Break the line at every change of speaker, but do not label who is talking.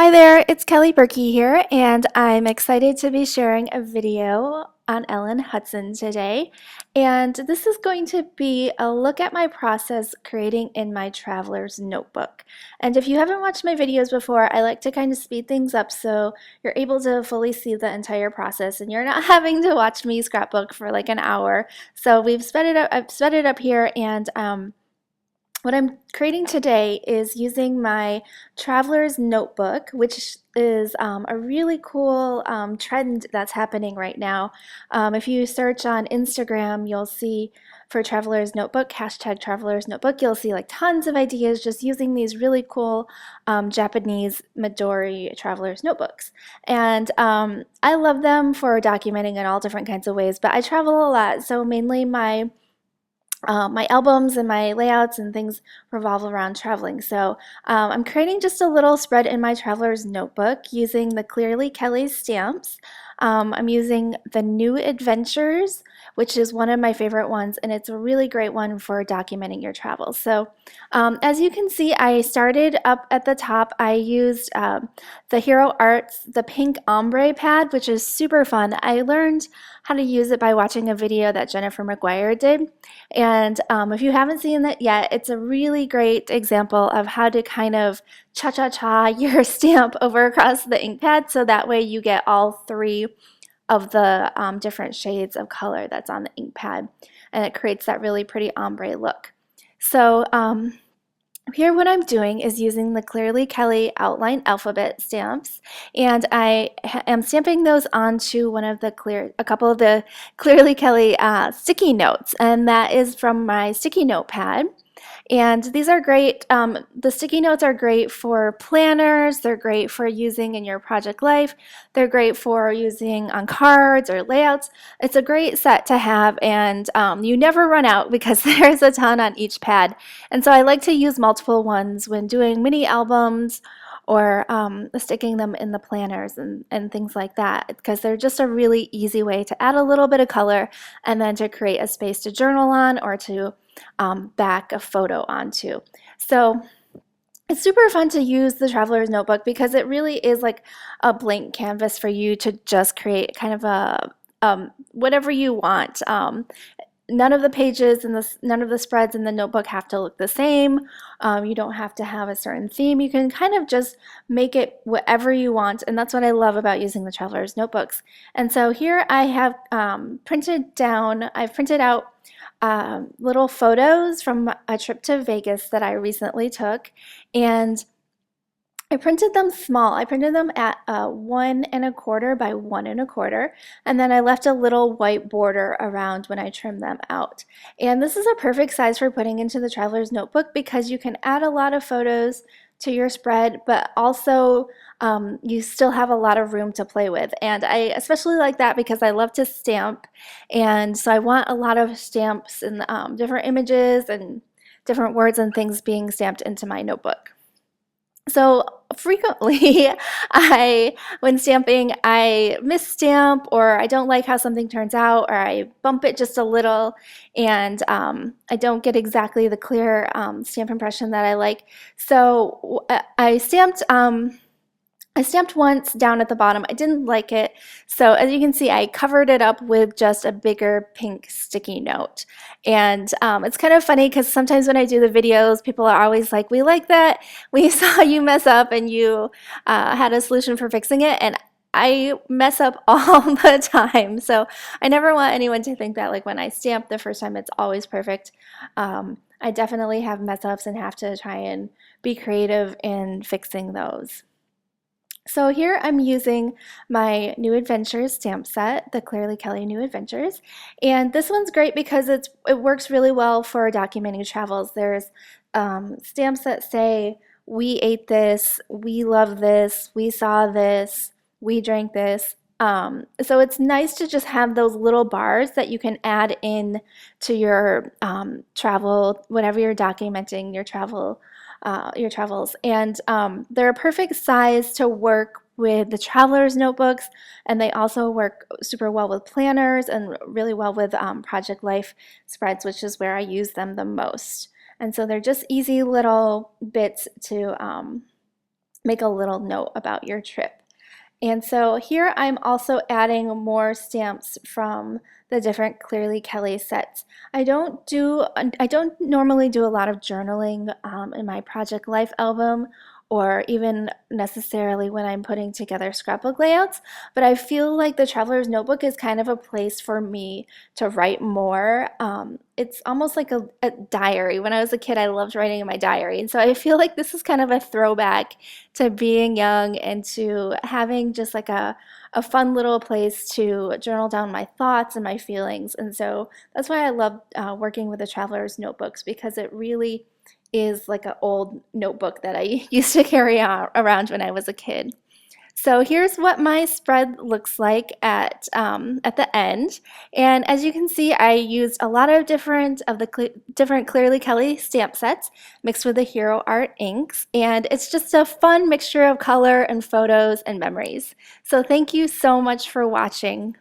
Hi there, it's Kelly Purkey here, and I'm excited to be sharing a video on Ellen Hudson today. And this is going to be a look at my process creating in my traveler's notebook. And if you haven't watched my videos before, I like to kind of speed things up so you're able to fully see the entire process and you're not having to watch me scrapbook for like an hour. So I've sped it up here, and what I'm creating today is using my traveler's notebook, which is a really cool trend that's happening right now. If you search on Instagram, you'll see for traveler's notebook, hashtag traveler's notebook, you'll see like tons of ideas just using these really cool Japanese Midori traveler's notebooks. And I love them for documenting in all different kinds of ways, but I travel a lot, so mainly my albums and my layouts and things revolve around traveling. So I'm creating just a little spread in my traveler's notebook using the Clearly Kelly stamps. I'm using the New Adventures, which is one of my favorite ones, and it's a really great one for documenting your travels. So as you can see, I started up at the top. I used the Hero Arts, the pink ombre pad, which is super fun. I learned how to use it by watching a video that Jennifer McGuire did. And if you haven't seen it yet, it's a really great example of how to kind of cha-cha-cha your stamp over across the ink pad so that way you get all three of the different shades of color that's on the ink pad, and it creates that really pretty ombre look. So here what I'm doing is using the Clearly Kelly outline alphabet stamps, and I am stamping those onto a couple of the Clearly Kelly sticky notes, and that is from my sticky note pad. And these are great. The sticky notes are great for planners. They're great for using in your project life. They're great for using on cards or layouts. It's a great set to have, and you never run out because there's a ton on each pad. And so I like to use multiple ones when doing mini albums or sticking them in the planners and things like that, because they're just a really easy way to add a little bit of color and then to create a space to journal on or to back a photo onto. So it's super fun to use the traveler's notebook because it really is like a blank canvas for you to just create kind of a whatever you want. None of the pages and none of the spreads in the notebook have to look the same. You don't have to have a certain theme. You can kind of just make it whatever you want, and that's what I love about using the traveler's notebooks. And so here I have I've printed out little photos from a trip to Vegas that I recently took, and I printed them small. I printed them at 1¼ by 1¼ and then I left a little white border around when I trimmed them out. And this is a perfect size for putting into the traveler's notebook because you can add a lot of photos to your spread, but also you still have a lot of room to play with. And I especially like that because I love to stamp, and so I want a lot of stamps and different images and different words and things being stamped into my notebook. So frequently, when stamping, I misstamp, or I don't like how something turns out, or I bump it just a little, and I don't get exactly the clear stamp impression that I like. So I stamped once down at the bottom. I didn't like it. So as you can see, I covered it up with just a bigger pink sticky note. And it's kind of funny because sometimes when I do the videos, people are always like, we like that. We saw you mess up and you had a solution for fixing it. And I mess up all the time. So I never want anyone to think that like when I stamp the first time, it's always perfect. I definitely have mess ups and have to try and be creative in fixing those. So here I'm using my New Adventures stamp set, the Clearly Kelly New Adventures, and this one's great because it works really well for documenting travels. There's stamps that say, we ate this, we love this, we saw this, we drank this. So it's nice to just have those little bars that you can add in to your travel, whenever you're documenting your travels. And they're a perfect size to work with the traveler's notebooks, and they also work super well with planners and really well with project life spreads, which is where I use them the most. And so they're just easy little bits make a little note about your trip. And so here I'm also adding more stamps from the different Clearly Kelly sets. I don't normally do a lot of journaling in my project life album or even necessarily when I'm putting together scrapbook layouts, but I feel like the Traveler's Notebook is kind of a place for me to write more. It's almost like a diary. When I was a kid, I loved writing in my diary, and so I feel like this is kind of a throwback to being young and to having just like a fun little place to journal down my thoughts and my feelings. And so that's why I love working with the Traveler's Notebooks, because it really is like an old notebook that I used to carry around when I was a kid. So here's what my spread looks like at the end. And as you can see, I used a lot of different Clearly Kelly stamp sets mixed with the Hero Art inks. And it's just a fun mixture of color and photos and memories. So thank you so much for watching.